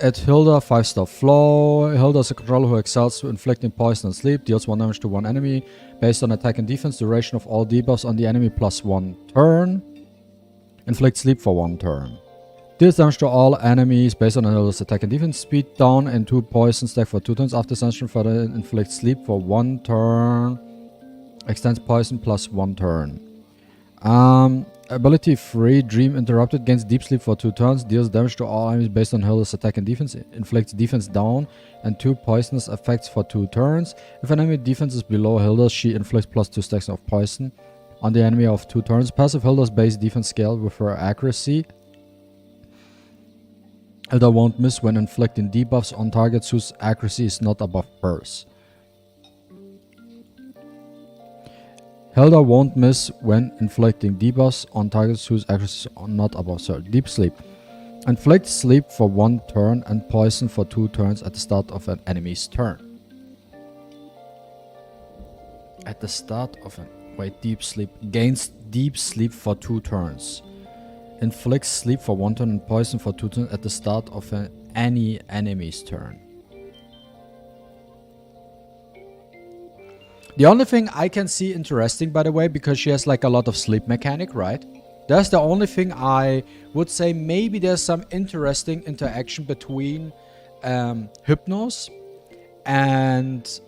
at Hilda, 5-star flow. Hilda is a controller who excels to inflicting poison and sleep. Deals 1 damage to one enemy based on attack and defense. Duration of all debuffs on the enemy plus 1 turn. Inflict sleep for 1 turn. Deals damage to all enemies based on Hilda's attack and defense. Speed down and 2 poison stack for 2 turns. After Sunshine further inflicts sleep for 1 turn. Extends poison plus 1 turn. Ability free, Dream Interrupted, gains deep sleep for 2 turns, deals damage to all enemies based on Hilda's attack and defense, inflicts defense down and 2 poisonous effects for 2 turns. If an enemy defense is below Hilda's, she inflicts plus 2 stacks of poison on the enemy of 2 turns. Passive Hilda's base defense scale with her accuracy. Hilda won't miss when inflicting debuffs on targets whose accuracy is not above hers. Hilda won't miss when inflicting debuffs on targets whose accuracy is not above her. Deep Sleep. Inflict sleep for 1 turn and poison for 2 turns at the start of an enemy's turn. At the start of an... Wait, Deep Sleep. Gains Deep Sleep for 2 turns. Inflicts sleep for 1 turn and poison for 2 turns at the start of any enemy's turn. The only thing I can see interesting, by the way, because she has like a lot of sleep mechanic, right? That's the only thing I would say. Maybe there's some interesting interaction between Hypnos and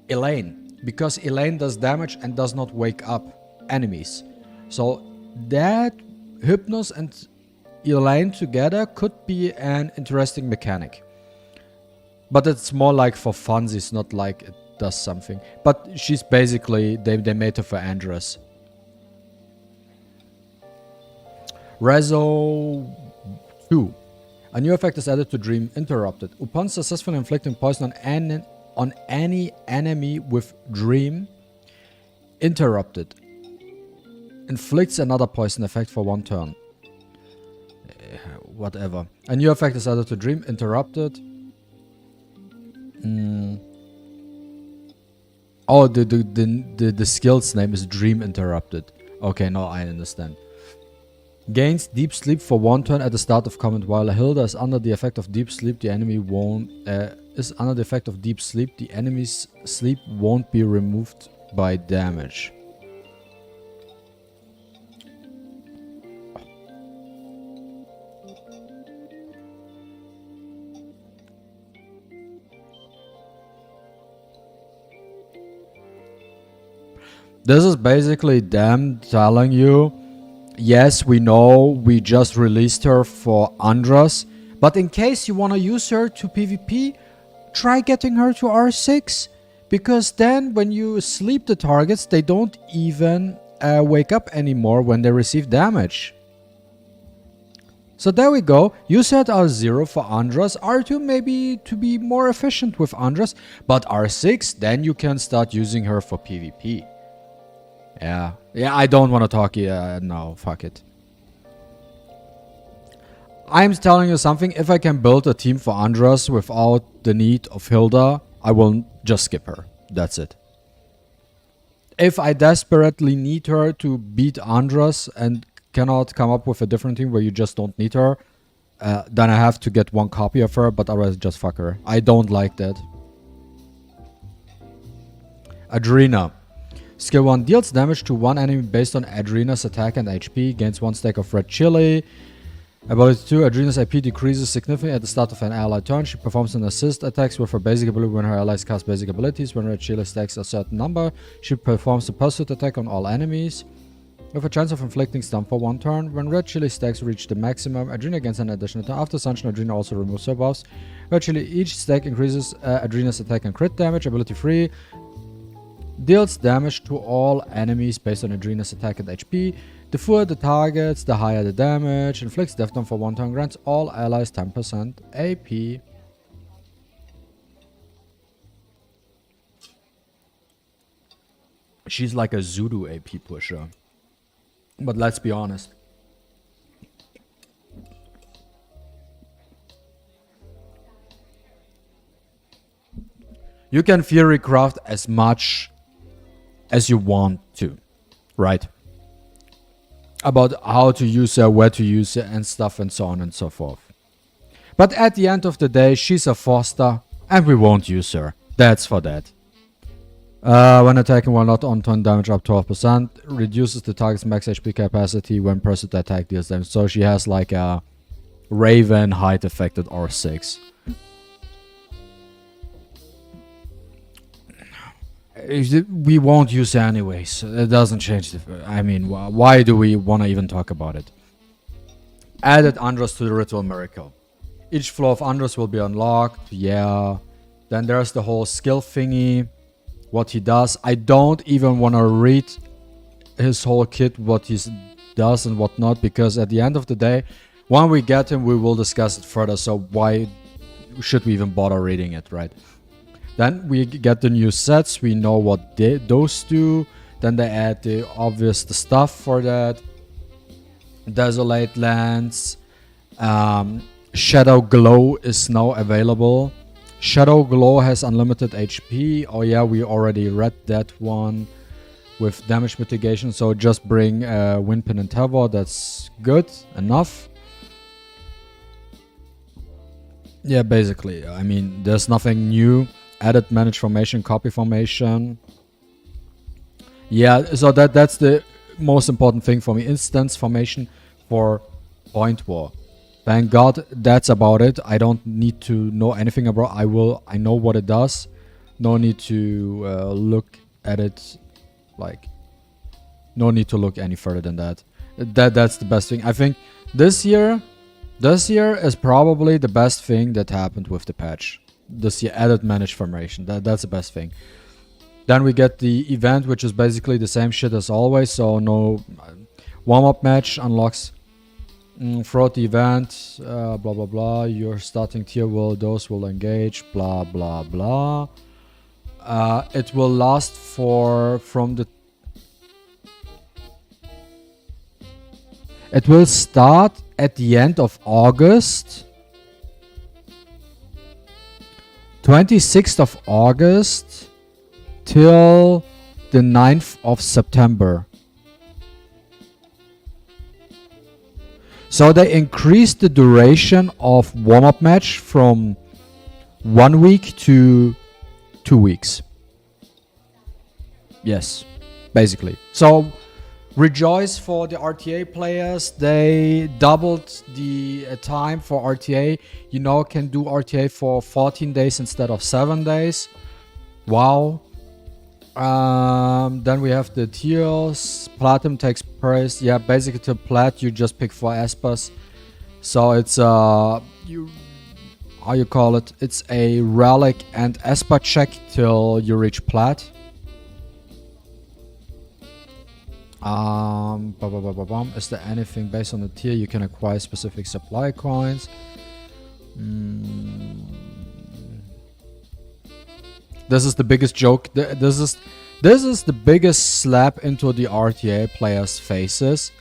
Elaine. Because Elaine does damage and does not wake up enemies. So that Hypnos and Elaine together could be an interesting mechanic. But it's more like for funsies, not like it does something. But she's basically, they made her for Andress. Rezo 2. A new effect is added to Dream Interrupted. Upon successfully inflicting poison on any enemy with Dream Interrupted, inflicts another poison effect for 1 turn. Whatever. A new effect is added to Dream Interrupted. Oh, the skill's name is Dream Interrupted. Okay, now I understand. Gains Deep Sleep for 1 turn at the start of combat. While Hilda is under the effect of Deep Sleep, the enemy won't... the enemy's sleep won't be removed by damage. This is basically them telling you, yes, we know we just released her for Andras, but in case you want to use her to PvP, try getting her to R6, because then when you sleep the targets, they don't even wake up anymore when they receive damage. So there we go. Use her at R0 for Andras, R2 maybe to be more efficient with Andras, but R6, then you can start using her for PvP. Yeah, I don't want to talk here. No, fuck it. I'm telling you something. If I can build a team for Andras without the need of Hilda, I will just skip her. That's it. If I desperately need her to beat Andras and cannot come up with a different team where you just don't need her, then I have to get 1 copy of her, but otherwise just fuck her. I don't like that. Adrena. Skill 1 deals damage to 1 enemy based on Adrena's attack and HP. Gains 1 stack of red chili. Ability 2. Adrena's AP decreases significantly at the start of an ally turn. She performs an assist attacks with her basic ability when her allies cast basic abilities. When red chili stacks a certain number, she performs a pursuit attack on all enemies, with a chance of inflicting stun for 1 turn. When red chili stacks reach the maximum, Adrena gains an additional turn. After Sunshine, Adrena also removes her buffs. Red chili, each stack increases Adrena's attack and crit damage. Ability 3. Deals damage to all enemies based on Adrena's attack and HP. The fewer the targets, the higher the damage. Inflicts death down for 1 turn. Grants all allies 10% AP. She's like a Zudu AP pusher. But let's be honest. You can theory craft as much as you want to, right? About how to use it, where to use it, and stuff, and so on and so forth. But at the end of the day, she's a foster, and we won't use her. That's for that. When attacking while not on turn, damage up 12%. Reduces the target's max HP capacity when pressed to attack deals damage. So she has like a Raven height effect at R6. We won't use her anyways. It doesn't change the... I mean, why do we want to even talk about it? Added Andros to the Ritual Miracle. Each flow of Andros will be unlocked. Yeah. Then there's the whole skill thingy. What he does. I don't even want to read his whole kit, what he does and what not, because at the end of the day, when we get him, we will discuss it further. So why should we even bother reading it, right? Then we get the new sets. We know what those do. Then they add the obvious stuff for that. DISLYTE Lands. Shadow Glow is now available. Shadow Glow has unlimited HP. Oh yeah, we already read that one with damage mitigation. So just bring Windpin and Tavor. That's good enough. Yeah, basically. I mean, there's nothing new. Added manage formation, copy formation. Yeah, so that's the most important thing for me. Instance formation for Point War. Thank God that's about it. I don't need to know anything about I know what it does. No need to look at it. Like, no need to look any further than that. That's the best thing. I think this year is probably the best thing that happened with the patch. This year, added managed formation. That's the best thing. Then we get the event, which is basically the same shit as always. So no warm-up match unlocks throughout the event. Blah blah blah. Your starting tier those will engage. Blah blah blah. It will last It will start at the end of August. 26th of August till the 9th of September. So they increased the duration of warm-up match from 1 week to 2 weeks. Yes, basically. So rejoice for the RTA players. They doubled the time for RTA. You now can do RTA for 14 days instead of 7 days. Wow. Then we have the tiers. Platinum takes price. Yeah, basically to plat you just pick 4 Espers. So it's how you call it? It's a relic and Esper check till you reach plat. Is there anything based on the tier? You can acquire specific supply coins. This is the biggest joke. This is the biggest slap into the RTA players' faces.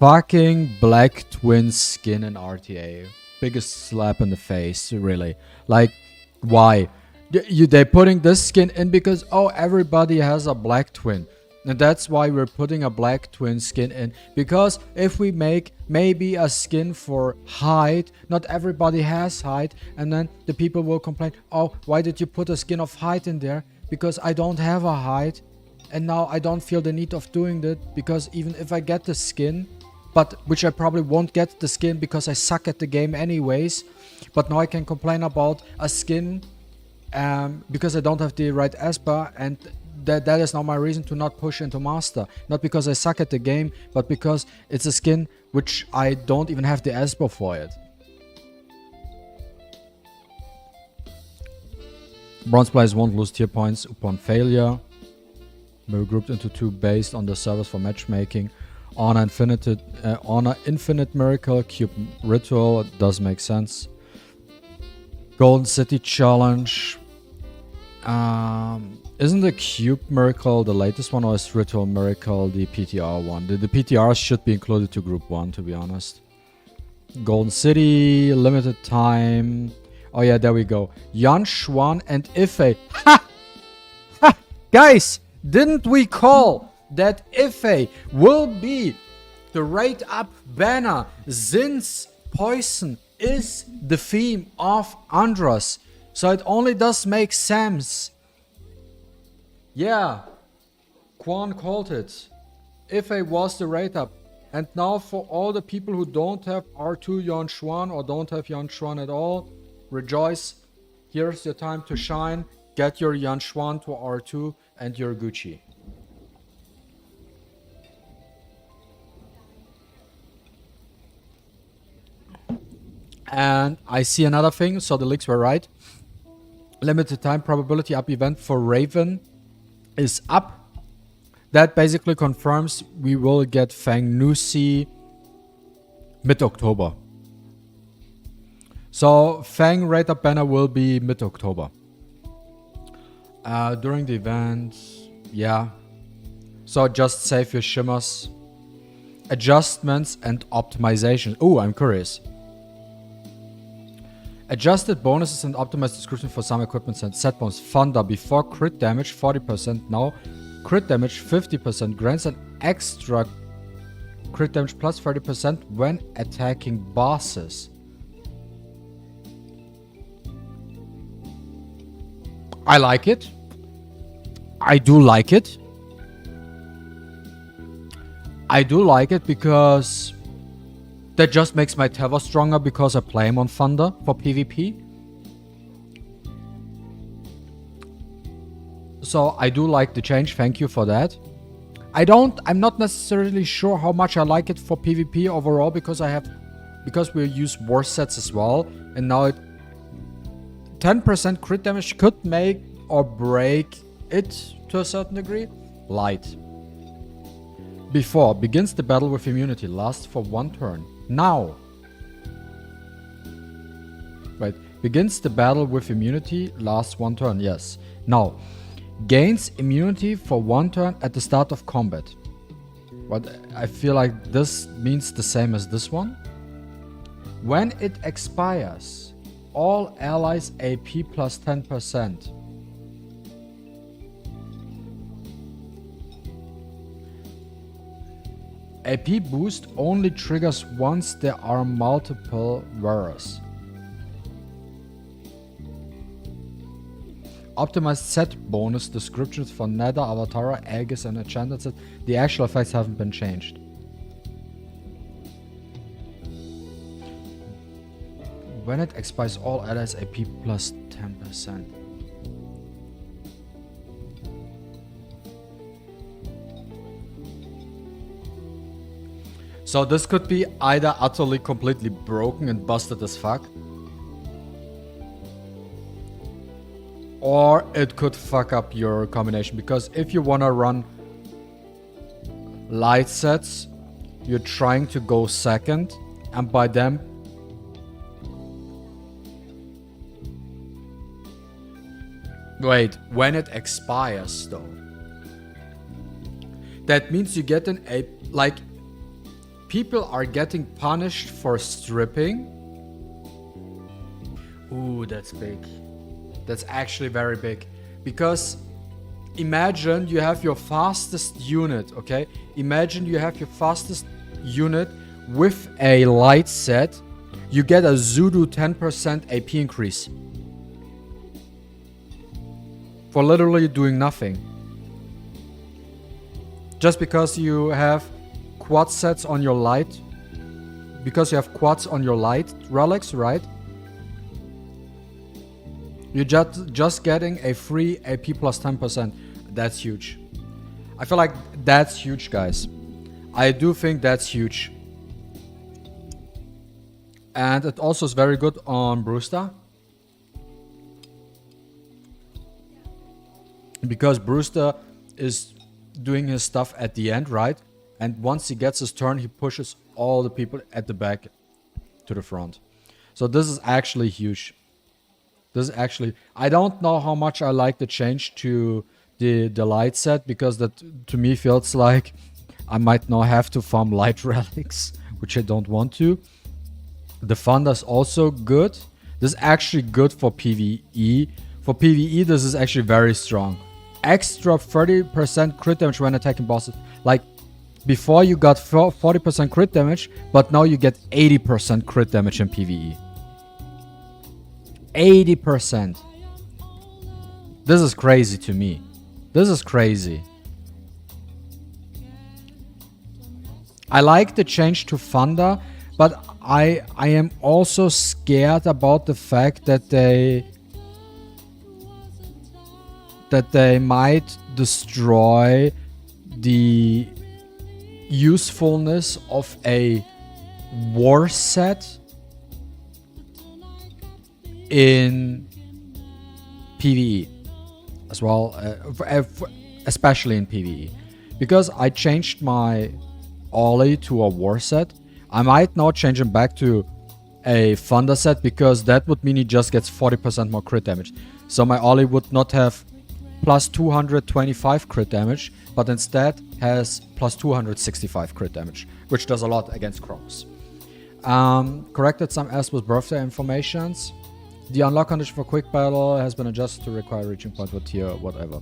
Fucking Black Twin skin in RTA. Biggest slap in the face, really. Like, why? They're putting this skin in because, oh, everybody has a Black Twin. And that's why we're putting a Black Twin skin in. Because if we make maybe a skin for Hyde, not everybody has Hyde. And then the people will complain, oh, why did you put a skin of Hyde in there? Because I don't have a Hyde. And now I don't feel the need of doing that. Because even if I get the skin, which I probably won't get the skin because I suck at the game anyways. But now I can complain about a skin because I don't have the right Esper, and that is now my reason to not push into Master. Not because I suck at the game, but because it's a skin which I don't even have the Esper for it. Bronze players won't lose tier points upon failure. We're grouped into 2 based on the service for matchmaking. Honor Infinite Miracle, Cube Ritual, it does make sense. Golden City Challenge. Isn't the Cube Miracle the latest one, or is Ritual Miracle the PTR one? The PTRs should be included to Group 1, to be honest. Golden City, limited time. Oh yeah, there we go. Yan Xuan and Ife. Ha! Ha! Guys, didn't we call that Ife will be the rate up banner since Poison is the theme of Andros. So it only does make sense. Yeah, Quan called it. If I was the rate up. And now for all the people who don't have R2 Yuan Xuan or don't have Yuan Xuan at all, rejoice. Here's your time to shine. Get your Yuan Xuan to R2 and your Gucci. And I see another thing, so the leaks were right. Limited time probability up event for Raven is up. That basically confirms we will get Fang Nusi mid-October. So Fang rate up banner will be mid-October. During the event, yeah. So just save your shimmers. Adjustments and optimizations. Oh, I'm curious. Adjusted bonuses and optimized description for some equipment and set bonus. Thunder before crit damage 40% now. Crit damage 50%. Grants an extra crit damage plus 30% when attacking bosses. I like it. I do like it. I do like it because that just makes my Tether stronger because I play him on Thunder for PvP. So I do like the change, thank you for that. I'm not necessarily sure how much I like it for PvP overall because we use war sets as well. And now 10% crit damage could make or break it to a certain degree. Light. Before, begins the battle with immunity, lasts for 1 turn. Now. Right, begins the battle with immunity, lasts 1 turn, yes. Now. Gains immunity for 1 turn at the start of combat. But I feel like this means the same as this one. When it expires, all allies AP plus 10%. AP boost only triggers once there are multiple wearers. Optimized set bonus descriptions for Nether, Avatara, Aegis and Enchanted set. The actual effects haven't been changed. When it expires, all allies AP plus 10%. So this could be either utterly completely broken and busted as fuck, or it could fuck up your combination, because if you wanna run light sets, you're trying to go second, and by them wait, when it expires though, that means you get an A, like, people are getting punished for stripping. Ooh, that's big. That's actually very big. Because imagine you have your fastest unit, okay? Imagine you have your fastest unit with a light set. You get a Zudu 10% AP increase. For literally doing nothing. Just because you have quad sets on your light. Because you have quads on your light relics, right? You're just getting a free AP plus 10%. That's huge. I feel like that's huge, guys. I do think that's huge. And it also is very good on Brewster. Because Brewster is doing his stuff at the end, right? And once he gets his turn, he pushes all the people at the back to the front. So this is actually huge. This is actually... I don't know how much I like the change to the light set, because that to me feels like I might now have to farm light relics, which I don't want to. The Thunder is also good. This is actually good for PvE. For PvE, this is actually very strong. Extra 30% crit damage when attacking bosses. Like, before you got 40% crit damage, but now you get 80% crit damage in PvE. 80%. This is crazy to me. This is crazy. I like the change to Thunder, but I am also scared about the fact that they might destroy the usefulness of a war set in PvE as well, especially in PvE, because I changed my Ollie to a war set. I might now change him back to a Thunder set, because that would mean he just gets 40% more crit damage. So my Ollie would not have plus 225 crit damage, but instead has plus 265 crit damage, which does a lot against Crocs. Corrected some S with birthday informations. The unlock condition for quick battle has been adjusted to require reaching point with tier, whatever.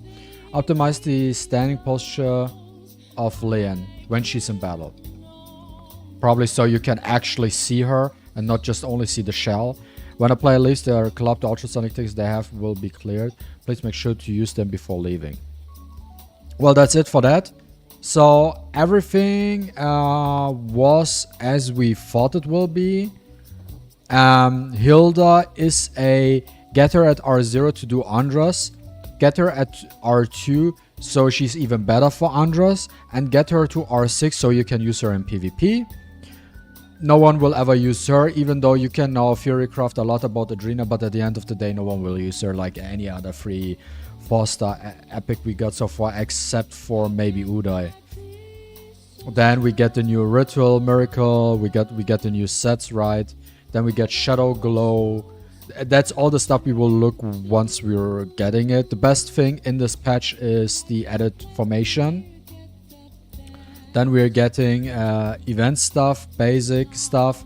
Optimize the standing posture of Leon when she's in battle. Probably so you can actually see her and not just only see the shell. When a player leaves, their club, the ultrasonic tickets they have will be cleared. Please make sure to use them before leaving. Well, that's it for that. So everything was as we thought it will be. Hilda is a get her at R0 to do Andras, get her at R2 so she's even better for Andras, and get her to R6 so you can use her in PvP. No one will ever use her, even though you can now Furycraft a lot about Adrena, but at the end of the day no one will use her like any other free 4-star epic we got so far, except for maybe Uday. Then we get the new Ritual Miracle, we get the new sets, right? Then we get Shadow Glow. That's all the stuff we will look once we're getting it. The best thing in this patch is the added formation. Then we're getting event stuff, basic stuff.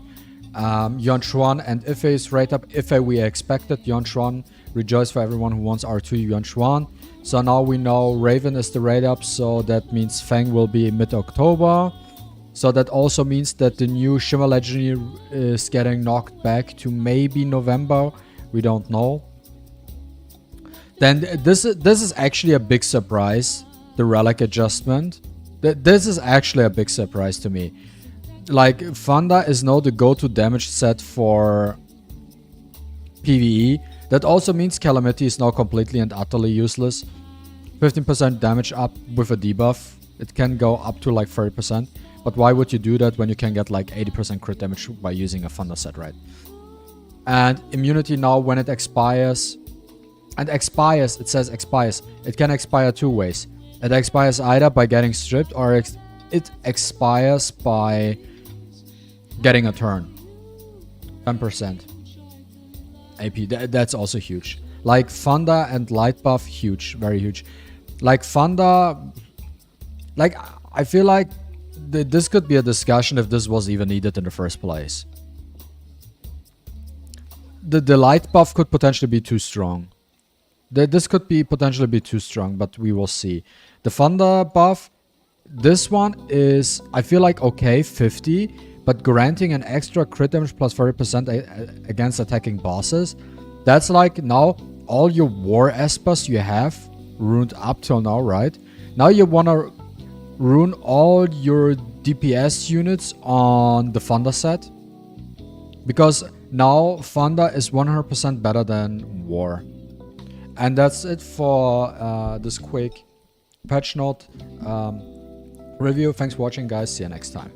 Yuan and Ife is right up. Ife we expected. Yuan, rejoice for everyone who wants R2 Yuan. So now we know Raven is the rate up, so that means Fang will be mid-October. So that also means that the new Shimmer Legendary is getting knocked back to maybe November. We don't know. Then this is actually a big surprise, the relic adjustment. This is actually a big surprise to me. Like, Thunder is now the go-to damage set for PvE. That also means Calamity is now completely and utterly useless. 15% damage up with a debuff. It can go up to like 30%. But why would you do that when you can get like 80% crit damage by using a Thunder set, right? And immunity now when it expires. And expires, it says expires. It can expire two ways. It expires either by getting stripped, or it expires by getting a turn. 10% AP, that's also huge. Like Thunder and Light buff, huge, very huge. Like Thunder, like I feel like this could be a discussion if this was even needed in the first place. The Light buff could potentially be too strong. This could be potentially be too strong, but we will see. The Thunder buff, this one is, I feel like, okay, 50, but granting an extra crit damage plus 30% against attacking bosses, that's like now all your war espers you have ruined up till now, right? Now you want to ruin all your DPS units on the Thunder set, because now Thunder is 100% better than War. And that's it for this quick patch note review. Thanks for watching, guys. See you next time.